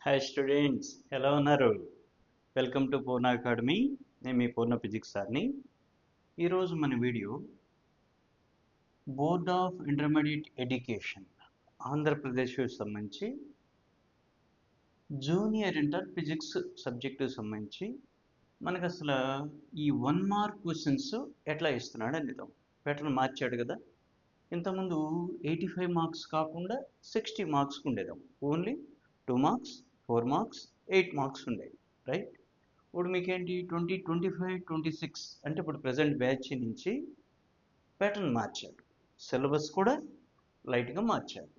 Hi students, ఎలా ఉన్నారు? Welcome to Purna academy. నేను మీ పూర్ణ ఫిజిక్స్ సార్ని. ఈరోజు మన video board of intermediate education ఆంధ్రప్రదేశ్కి సంబంధించి జూనియర్ ఇంటర్ ఫిజిక్స్ సబ్జెక్టుకి సంబంధించి మనకు అసలు ఈ 1 మార్క్ క్వశ్చన్స్ ఎట్లా ఇస్తున్నాడు అనేద్దాం. ప్యాటర్న్ మార్చాడు కదా. ఇంతకుముందు 85 మార్క్స్ కాకుండా 60 మార్క్స్కి ఉండేదాం. ఓన్లీ 2 మార్క్స్, 4 మార్క్స్, 8 మార్క్స్ ఉండేవి, రైట్? ఇప్పుడు మీకేంటి 25, 26 అంటే ఇప్పుడు ప్రజెంట్ బ్యాచ్ నుంచి ప్యాటర్న్ మార్చాడు. సిలబస్ కూడా లైట్గా మార్చాడు.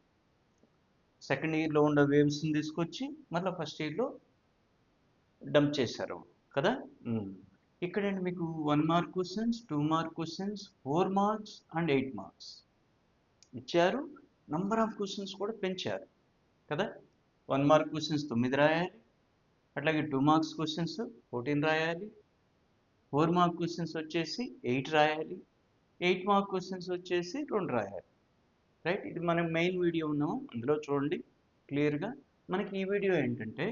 సెకండ్ ఇయర్లో ఉన్న వేవ్స్ని తీసుకొచ్చి మళ్ళీ ఫస్ట్ ఇయర్లో డంప్ చేశారు కదా. ఇక్కడండి మీకు 1 mark questions, 2 mark questions, 4 marks and 8 marks ఇచ్చారు. నంబర్ ఆఫ్ క్వశ్చన్స్ కూడా పెంచారు కదా. 1 మార్క్ క్వశ్చన్స్ 9 రాయాలి, అట్లాగే 2 మార్క్స్ క్వశ్చన్స్ 14 రాయాలి, 4 మార్క్ క్వశ్చన్స్ వచ్చేసి 8 రాయాలి, 8 మార్క్ క్వశ్చన్స్ వచ్చేసి 2 రాయాలి, రైట్? ఇది మనం మెయిన్ వీడియో ఉన్నాము, అందులో చూడండి క్లియర్గా. మనకి ఈ వీడియో ఏంటంటే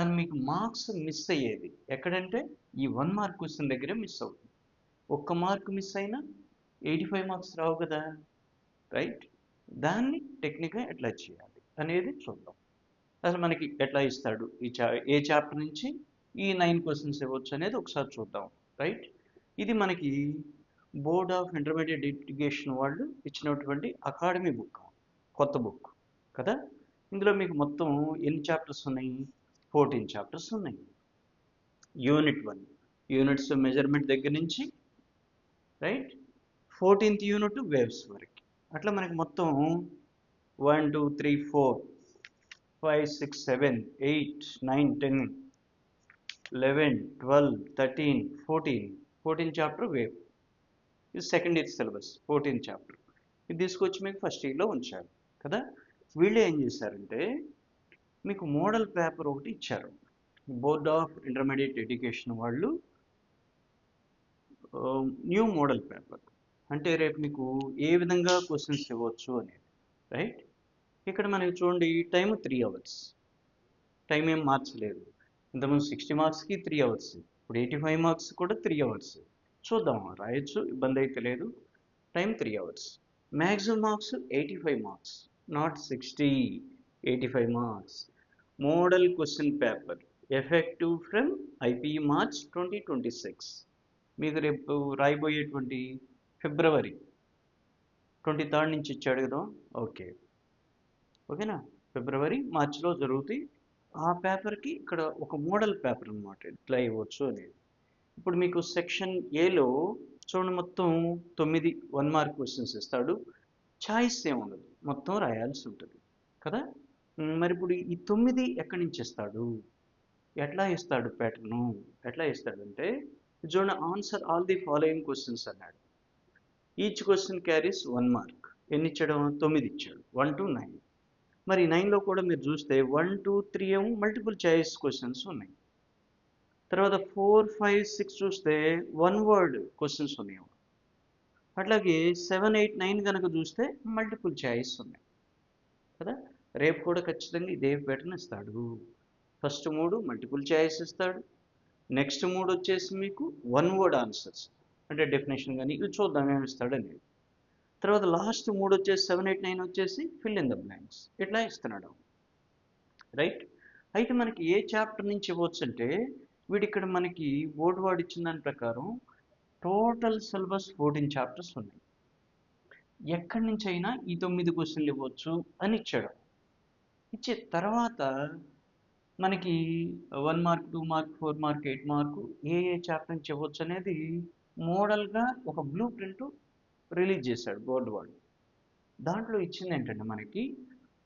అది మీకు మార్క్స్ మిస్ అయ్యేది ఎక్కడంటే ఈ 1 మార్క్ క్వశ్చన్ దగ్గరే మిస్ అవుతుంది. ఒక్క మార్క్ మిస్ అయినా 85 మార్క్స్ రావు కదా, రైట్? దాన్ని టెక్నిక్గా ఎట్లా చేయాలి అనేది చూద్దాం. అసలు మనకి ఎట్లా ఇస్తాడు, ఏ చాప్టర్ నుంచి ఈ 9 క్వశ్చన్స్ ఇవ్వచ్చు అనేది ఒకసారి చూద్దాం, రైట్? ఇది మనకి బోర్డ్ ఆఫ్ ఇంటర్మీడియట్ ఎడ్యుకేషన్ వాళ్ళు ఇచ్చినటువంటి అకాడమీ బుక్, కొత్త బుక్ కదా. ఇందులో మీకు మొత్తం ఎన్ని చాప్టర్స్ ఉన్నాయి? 14 చాప్టర్స్ ఉన్నాయి. యూనిట్ 1 యూనిట్స్ మెజర్మెంట్ దగ్గర నుంచి, రైట్, 14th యూనిట్ వేవ్స్ వరకు. అట్లా మనకి మొత్తం 1, 2, 3, 4, 5, 6, 7, 8, 9, 10, 11, 12, 13, 14 చాప్టర్ వేవ్. ఇది సెకండ్ ఇయర్ సిలబస్ 14 చాప్టర్. ఇది తీసుకొచ్చి మీకు ఫస్ట్ ఇయర్లో ఉంచారు కదా. వీళ్ళు ఏం చేశారంటే మీకు మోడల్ పేపర్ ఒకటి ఇచ్చారు. బోర్డ్ ఆఫ్ ఇంటర్మీడియట్ ఎడ్యుకేషన్ వాళ్ళు న్యూ మోడల్ పేపర్ అంటే రేపు మీకు ఏ విధంగా క్వశ్చన్స్ ఇవ్వచ్చు అనేది, రైట్? ఇక్కడ మనకి చూడండి టైం 3 అవర్స్, టైం ఏం మార్చలేదు. ఇంతకుముందు 60 మార్క్స్కి 3 అవర్స్, ఇప్పుడు 85 మార్క్స్ కూడా 3 అవర్స్. చూద్దాం, రాయొచ్చు, ఇబ్బంది అయితే లేదు. Time 3 hours. Maximum marks 85 marks, not 60, 85 marks. Model question paper effective from IPE March 2026. మీకు రేపు రాయబోయేటువంటి ఫిబ్రవరి 23rd నుంచి ఇచ్చాడు కదా. ఓకేనా, ఫిబ్రవరి మార్చిలో జరుగుతాయి. ఆ పేపర్కి ఇక్కడ ఒక మోడల్ పేపర్ అనమాట, ఇట్లా ఇవ్వచ్చు అనేది. ఇప్పుడు మీకు సెక్షన్ ఏలో చూడండి మొత్తం 9 1 మార్క్ క్వశ్చన్స్ ఇస్తాడు. ఛాయిస్ ఏముండదు, మొత్తం రాయాల్సి ఉంటుంది కదా. మరి ఇప్పుడు ఈ 9 ఎక్కడి నుంచి ఇస్తాడు, ఎట్లా ఇస్తాడు ప్యాటర్ను, ఎట్లా ఇస్తాడంటే చూడండి, answer all the following questions అన్నాడు. Each question carries 1 mark. ఎన్ని ఇచ్చాడు? 9 ఇచ్చాడు, 1 to 9. మరి 9లో కూడా మీరు చూస్తే 1, 2, 3 ఏమో మల్టిపుల్ చాయిస్ క్వశ్చన్స్ ఉన్నాయి. తర్వాత 4, 5, 6 చూస్తే 1 వర్డ్ క్వశ్చన్స్ ఉన్నాయి. అట్లాగే 7, 8, 9 కనుక చూస్తే మల్టిపుల్ చాయిస్ ఉన్నాయి కదా. రేపు కూడా ఖచ్చితంగా ఇదే ప్యాటర్న్ ఇస్తాడు. ఫస్ట్ 3 మల్టిపుల్ చాయిస్ ఇస్తాడు, నెక్స్ట్ 3 వచ్చేసి మీకు 1 వర్డ్ ఆన్సర్స్ అంటే డెఫినేషన్ కానీ ఇవి చూద్దాం ఏమి ఇస్తాడు అనేది. తర్వాత లాస్ట్ 3 వచ్చేసి 7, 8, 9 వచ్చేసి ఫిల్ ఇన్ ద బ్లాంక్స్, ఇట్లా ఇస్తున్నాడు, రైట్? అయితే మనకి ఏ చాప్టర్ నుంచి ఇవ్వచ్చు అంటే వీడు ఇక్కడ మనకి బోర్డు వాడు ఇచ్చిన దాని ప్రకారం టోటల్ సిలబస్ 14 చాప్టర్స్ ఉన్నాయి. ఎక్కడి నుంచి అయినా ఈ 9 క్వశ్చన్లు ఇవ్వచ్చు అని ఇచ్చాడు. ఇచ్చే తర్వాత మనకి 1 మార్క్, 2 మార్క్, 4 మార్క్, 8 మార్కు ఏ చాప్టర్ నుంచి ఇవ్వచ్చు అనేది మోడల్గా ఒక బ్లూ ప్రింట్ రిలీజ్ చేశాడు బోర్డు వాడు. దాంట్లో ఇచ్చింది ఏంటంటే మనకి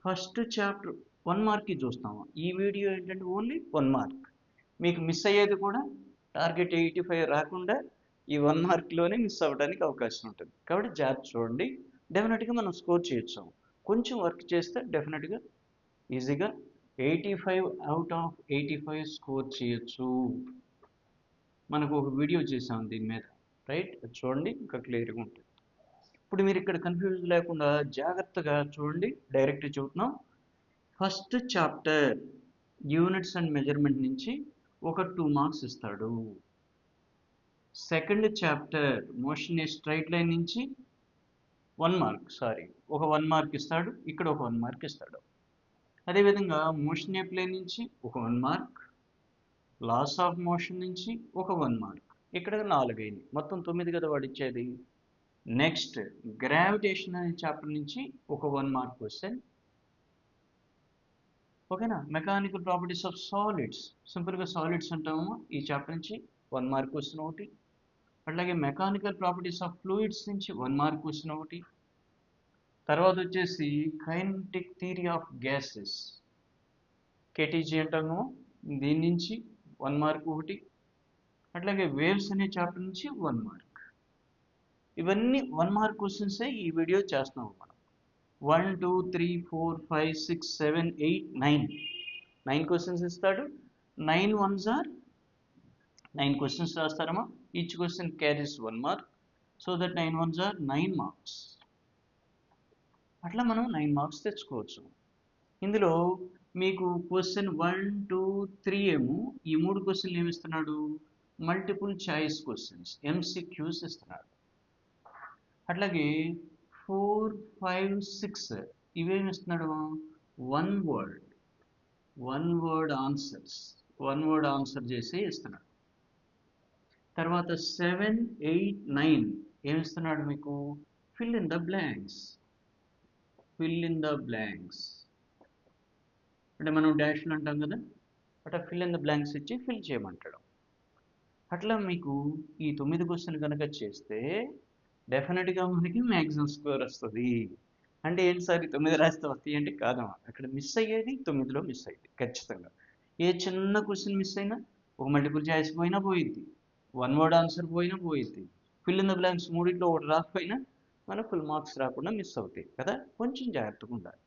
ఫస్ట్ చాప్టర్ 1 మార్క్కి చూస్తాము. ఈ వీడియో ఏంటంటే ఓన్లీ 1 మార్క్. మీకు మిస్ అయ్యేది కూడా టార్గెట్ 85 రాకుండా ఈ 1 మార్క్లోనే మిస్ అవ్వడానికి అవకాశం ఉంటుంది. కాబట్టి జాబ్ చూడండి, డెఫినెట్గా మనం స్కోర్ చేయొచ్చు. కొంచెం వర్క్ చేస్తే డెఫినెట్గా ఈజీగా 85 అవుట్ ఆఫ్ 85 స్కోర్ చేయొచ్చు. మనకు ఒక వీడియో చేసాం దీని మీద, రైట్? చూడండి, ఇంకా క్లియర్గా ఉంటుంది. ఇప్పుడు మీరు ఇక్కడ కన్ఫ్యూజ్ లేకుండా జాగ్రత్తగా చూడండి, డైరెక్ట్ చూద్దాం. First chapter units and measurement నుంచి ఒక 2 మార్క్స్ ఇస్తాడు. Second chapter motion a straight line నుంచి 1 మార్క్, ఒక 1 మార్క్ ఇస్తాడు, ఇక్కడ ఒక 1 మార్క్ ఇస్తాడు. అదేవిధంగా మోషన్ ఏ ప్లేన్ నుంచి ఒక 1 మార్క్, లాస్ ఆఫ్ మోషన్ నుంచి ఒక 1 మార్క్, ఇక్కడ 4 అయింది, మొత్తం 9 కదా వాడు ఇచ్చేది. నెక్స్ట్ గ్రావిటేషన్ అనే చాప్టర్ నుంచి ఒక 1 మార్క్ క్వశ్చన్. ఓకేనా. మెకానికల్ ప్రాపర్టీస్ ఆఫ్ సాలిడ్స్, సింపుల్గా సాలిడ్స్ అంటాము, ఈ చాప్టర్ నుంచి 1 మార్క్ క్వశ్చన్ ఒకటి. అట్లాగే మెకానికల్ ప్రాపర్టీస్ ఆఫ్ ఫ్లూయిడ్స్ నుంచి 1 మార్క్ క్వశ్చన్ ఒకటి. తర్వాత వచ్చేసి కైనెటిక్ థియరీ ఆఫ్ గ్యాసెస్, కేటీజీ అంటాము, దీని నుంచి 1 మార్క్ ఒకటి. అట్లాగే వేవ్స్ అనే చాప్టర్ నుంచి 1 మార్క్. ఇవన్నీ 1 మార్క్ క్వశ్చన్సే ఈ వీడియో చేస్తున్నాము మనం. 1 2 3 4 5 6 7 8 9 క్వశ్చన్స్ ఇస్తాడు. 9 ones are 9 క్వశ్చన్స్ రాస్తారమ్మా. Each question carries 1 mark, so that 9 ones are 9 marks. అట్లా మనం 9 మార్క్స్ తెచ్చుకోవచ్చు. ఇందులో మీకు క్వశ్చన్ 1 2 3 ఏమో ఈ 3 క్వశ్చన్లు ఏమి ఇస్తున్నాడు, మల్టిపుల్ చాయిస్ క్వశ్చన్స్, ఎంసీక్యూస్ ఇస్తున్నాడు. అట్లాగే 4 5 6 ఇవేమి ఇస్తున్నాడు, వన్ వర్డ్ ఆన్సర్ చేసి ఇస్తున్నాడు. తర్వాత 7 8 9 ఏమి ఇస్తున్నాడు మీకు, ఫిల్ ఇన్ ద బ్లాంక్స్. అంటే మనం డాష్లు అంటాం కదా, అట్లా ఫిల్ ఇన్ ద బ్లాంక్స్ ఇచ్చి ఫిల్ చేయమంటాడు. అట్లా మీకు ఈ 9 క్వశ్చన్ కనుక చేస్తే డెఫినెట్గా మనకి మ్యాక్సిమం స్కోర్ వస్తుంది. అంటే ఏంటి సార్ 9 రాస్తే వస్తాయి అంటే కాదమ్మా, అక్కడ మిస్ అయ్యేది 9లో మిస్ అయ్యేది ఖచ్చితంగా. ఏ చిన్న క్వశ్చన్ మిస్ అయినా, ఒక మల్టిపుల్ చాయిస్ పోయినా పోయిద్ది, 1 వర్డ్ ఆన్సర్ పోయినా పోయిద్ది, ఫిల్ ఇన్ ద బ్లాంక్స్ 3లో ఒకటి రాకపోయినా మన ఫుల్ మార్క్స్ రాకుండా మిస్ అవుతాయి కదా, కొంచెం జాగ్రత్తగా ఉండాలి.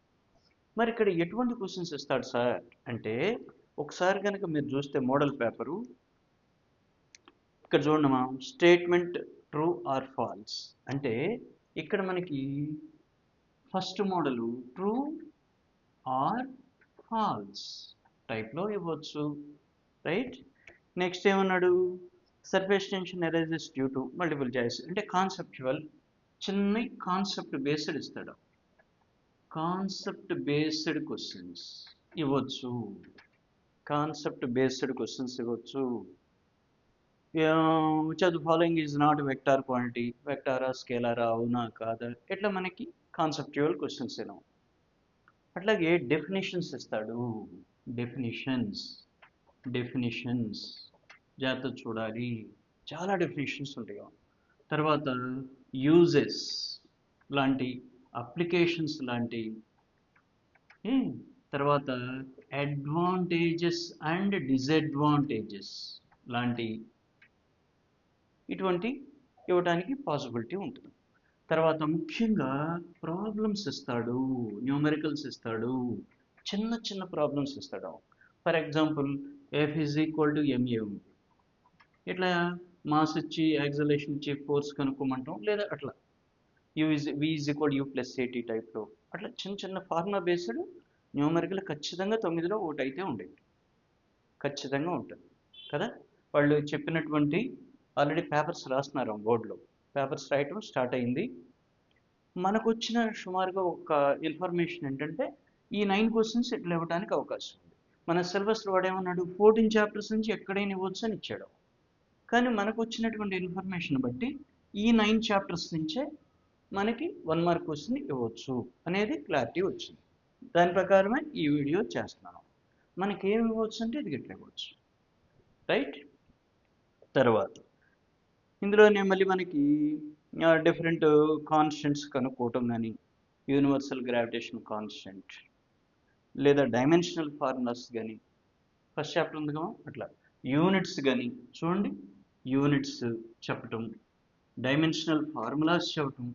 మరి ఇక్కడ ఎటువంటి క్వశ్చన్స్ ఇస్తాడు సార్ అంటే, ఒకసారి కనుక మీరు చూస్తే మోడల్ పేపరు ఇక్కడ చూడమ్మా, స్టేట్మెంట్ ట్రూ ఆర్ ఫాల్స్ అంటే ఇక్కడ మనకి first model true or false టైప్లో ఇవ్వచ్చు, రైట్. నెక్స్ట్ ఏమన్నాడు, surface tension arises due to multiple choice అంటే కాన్సెప్చువల్, చిన్న కాన్సెప్ట్ బేస్డ్ ఇస్తాడు, కాన్సెప్ట్ బేస్డ్ క్వశ్చన్స్ ఇవ్వచ్చు. which of the following is not a vector quantity, వెక్టారా స్కేలారా, అవునా కాదా, ఇట్లా మనకి కాన్సెప్చువల్ క్వశ్చన్స్ ఏమో. అట్లాగే డెఫినేషన్స్ ఇస్తాడు, డెఫినేషన్స్ జాగ్రత్త చూడాలి, చాలా డెఫినేషన్స్ ఉంటాయి. తర్వాత యూజెస్ లాంటి, అప్లికేషన్స్ లాంటి, తర్వాత అడ్వాంటేజెస్ అండ్ డిసడ్వాంటేజెస్ లాంటి, ఇటువంటి ఇవ్వడానికి పాసిబిలిటీ ఉంటుంది. తర్వాత ముఖ్యంగా ప్రాబ్లమ్స్ ఇస్తాడు, న్యూమరికల్స్ ఇస్తాడు, చిన్న ప్రాబ్లమ్స్ ఇస్తాడు. ఫర్ ఎగ్జాంపుల్ F = ma ఉంది, ఇట్లా మాస్ ఇచ్చి యాక్సలరేషన్ ఇచ్చి ఫోర్స్ కనుక్కోమంటాం, లేదా అట్లా V = U + at టైప్లో, అట్లా చిన్న ఫార్ములా బేస్డ్ న్యూమరికల్ ఖచ్చితంగా 9లో ఒకటి అయితే ఉండేది, ఖచ్చితంగా ఉంటుంది కదా. వాళ్ళు చెప్పినటువంటి ఆల్రెడీ పేపర్స్ రాస్తున్నారు, బోర్డులో పేపర్స్ రాయటం స్టార్ట్ అయింది. మనకు వచ్చిన సుమారుగా ఒక ఇన్ఫర్మేషన్ ఏంటంటే ఈ 9 క్వశ్చన్స్ ఇట్లా ఇవ్వడానికి అవకాశం ఉంది. మన సిలబస్లో వాడు ఏమన్నాడు, 14 చాప్టర్స్ నుంచి ఎక్కడైనా ఇవ్వచ్చు అని ఇచ్చాడు. కానీ మనకు వచ్చినటువంటి ఇన్ఫర్మేషన్ బట్టి ఈ 9 చాప్టర్స్ నుంచే మనకి 1 మార్క్ క్వశ్చన్ ఇవ్వచ్చు అనేది క్లారిటీ వచ్చింది. దాని ప్రకారమే ఈ వీడియో చేస్తున్నాను. మనకి ఏమి ఇవ్వచ్చు అంటే ఇది గిట్ల ఇవ్వచ్చు, రైట్. తర్వాత ఇందులోనే మళ్ళీ మనకి డిఫరెంట్ కాన్స్టెంట్స్ కనుక్కోవటం కానీ, యూనివర్సల్ గ్రావిటేషన్ కాన్స్టెంట్ లేదా డైమెన్షనల్ ఫార్ములాస్ కానీ, ఫస్ట్ చాప్టర్ ఉంది కదా అట్లా, యూనిట్స్ కానీ చూడండి, యూనిట్స్ చెప్పటం, డైమెన్షనల్ ఫార్ములాస్ చెప్పటం.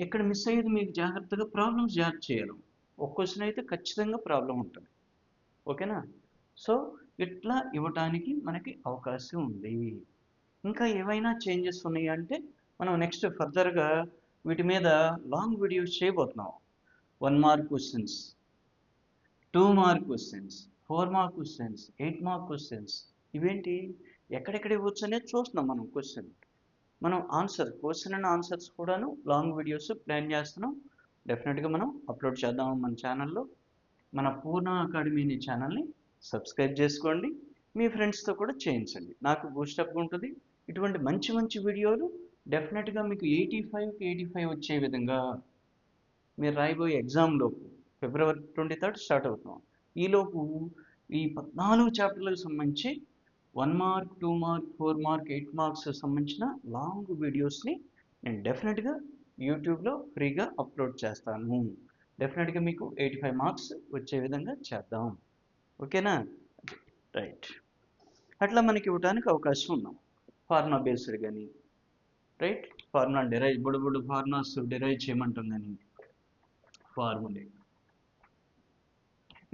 ఎక్కడ మిస్ అయ్యేది మీకు జాగ్రత్తగా ప్రాబ్లమ్స్ జాగ్రత్త చేయాలి. ఒక క్వశ్చన్ అయితే ఖచ్చితంగా ప్రాబ్లం ఉంటుంది, ఓకేనా. సో ఇట్లా ఇవ్వటానికి మనకి అవకాశం ఉంది. ఇంకా ఏవైనా చేంజెస్ ఉన్నాయి అంటే మనం నెక్స్ట్ ఫర్దర్గా వీటి మీద లాంగ్ వీడియోస్ చేయబోతున్నాం. 1 mark questions, 2 mark questions, 4 mark questions, 8 mark questions. ఇవేంటి ఎక్కడెక్కడ ఇవ్వచ్చు అనేది చూస్తున్నాం మనం. మనం క్వశ్చన్ అండ్ ఆన్సర్స్ కూడాను లాంగ్ వీడియోస్ ప్లాన్ చేస్తున్నాం. డెఫినెట్గా మనం అప్లోడ్ చేద్దాం మన ఛానల్లో. మన పూర్ణ అకాడమీ అనే ఛానల్ని సబ్స్క్రైబ్ చేసుకోండి, మీ ఫ్రెండ్స్తో కూడా చేయించండి. నాకు బూస్టప్గా ఉంటుంది. ఇటువంటి మంచి మంచి వీడియోలు డెఫినెట్గా మీకు 85కి 85 వచ్చే విధంగా మీరు రాయబోయే ఎగ్జామ్లోపు February 23rd స్టార్ట్ అవుతున్నాం. ఈలోపు ఈ 14 చాప్టర్లకు సంబంధించి 1 మార్క్, 2 మార్క్, 4 మార్క్, 8 మార్క్స్ సంబంధించిన లాంగ్ వీడియోస్ని నేను డెఫినెట్గా యూట్యూబ్లో ఫ్రీగా అప్లోడ్ చేస్తాను. డెఫినెట్గా మీకు 85 మార్క్స్ వచ్చే విధంగా చేద్దాం. ఓకేనా? రైట్. అట్లా మనకి ఇవ్వడానికి అవకాశం ఉన్నాం. ఫార్ములా బేస్డ్ కానీ, రైట్, ఫార్ములా డెరైవ్, బుడు ఫార్ములాస్ డెరైవ్ చేయమంటాం కానీ, ఫార్ములే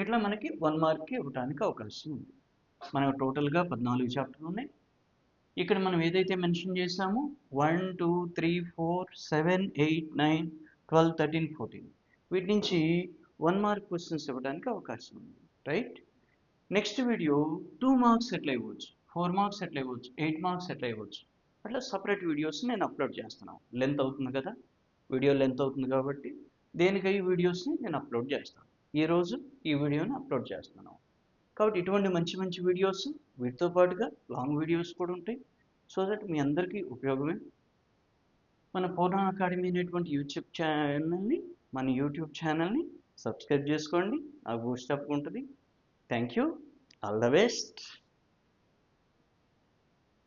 ఇట్లా మనకి 1 మార్క్కి ఇవ్వడానికి అవకాశం ఉంది. మనకు టోటల్గా 14 చాప్టర్లు ఉన్నాయి. ఇక్కడ మనం ఏదైతే మెన్షన్ చేసామో 1, 2, 3, 4, 7, 8, 9, 12, 13, 14 వీటి నుంచి 1 మార్క్ క్వశ్చన్స్ ఇవ్వడానికి అవకాశం ఉంది. రైట్. నెక్స్ట్ వీడియో 2 మార్క్స్ ఎట్లా ఇవ్వచ్చు, 4 మార్క్స్ ఎట్లా ఇవ్వచ్చు, 8 మార్క్స్ ఎట్లా ఇవ్వచ్చు, అట్లా సపరేట్ వీడియోస్ నేను అప్లోడ్ చేస్తున్నాను. లెంత్ అవుతుంది కదా, వీడియో లెంత్ అవుతుంది కాబట్టి దేనికై వీడియోస్ని నేను అప్లోడ్ చేస్తాను. ఈరోజు ఈ వీడియోని అప్లోడ్ చేస్తున్నాను. కాబట్టి ఇటువంటి మంచి మంచి వీడియోస్ వీటితో పాటుగా లాంగ్ వీడియోస్ కూడా ఉంటాయి. సో దట్ మీ అందరికీ ఉపయోగమే. మన పూర్ణ అకాడమీ అనేటువంటి యూట్యూబ్ ఛానల్ని సబ్స్క్రైబ్ చేసుకోండి. నాకు బూస్టప్ ఉంటుంది. Thank you. All the best.